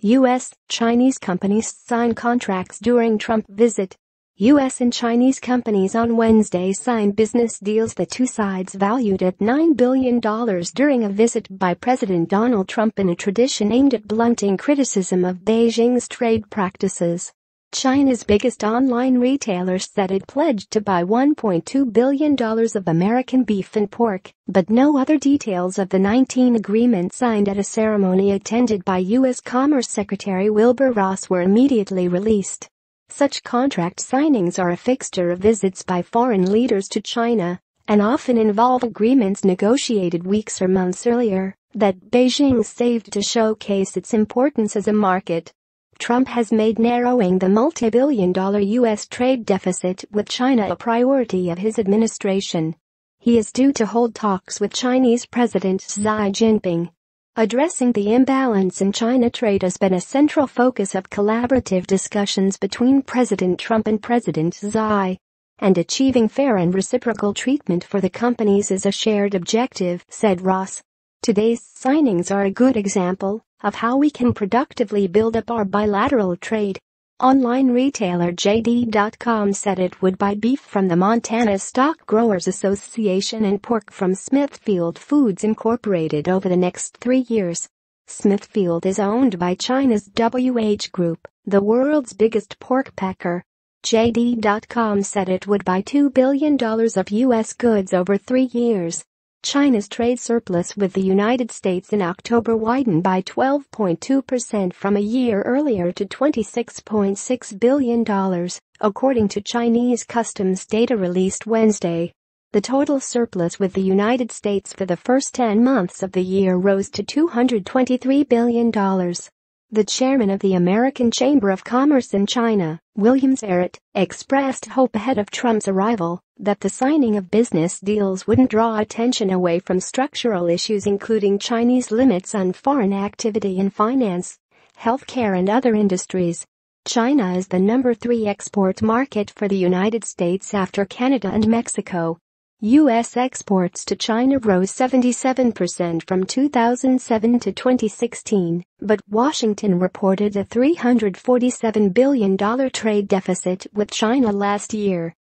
U.S. Chinese companies sign contracts during Trump visit. U.S. and Chinese companies on Wednesday signed business deals, the two sides valued at $9 billion during a visit by President Donald Trump in a tradition aimed at blunting criticism of Beijing's trade practices. China's biggest online retailer said it pledged to buy $1.2 billion of American beef and pork, but no other details of the 19 agreements signed at a ceremony attended by U.S. Commerce Secretary Wilbur Ross were immediately released. Such contract signings are a fixture of visits by foreign leaders to China and often involve agreements negotiated weeks or months earlier that Beijing saved to showcase its importance as a market. Trump has made narrowing the multi-billion-dollar U.S. trade deficit with China a priority of his administration. He is due to hold talks with Chinese President Xi Jinping. Addressing the imbalance in China trade has been a central focus of collaborative discussions between President Trump and President Xi. And achieving fair and reciprocal treatment for the companies is a shared objective, said Ross. Today's signings are a good example of how we can productively build up our bilateral trade. Online retailer JD.com said it would buy beef from the Montana Stock Growers Association and pork from Smithfield Foods Incorporated over the next 3 years. Smithfield is owned by China's WH Group, the world's biggest pork packer. JD.com said it would buy $2 billion of U.S. goods over 3 years. China's trade surplus with the United States in October widened by 12.2% from a year earlier to $26.6 billion, according to Chinese customs data released Wednesday. The total surplus with the United States for the first 10 months of the year rose to $223 billion. The chairman of the American Chamber of Commerce in China, William Barrett, expressed hope ahead of Trump's arrival that the signing of business deals wouldn't draw attention away from structural issues including Chinese limits on foreign activity in finance, healthcare and other industries. China is the number 3 export market for the United States after Canada and Mexico. U.S. exports to China rose 77% from 2007 to 2016, but Washington reported a $347 billion trade deficit with China last year.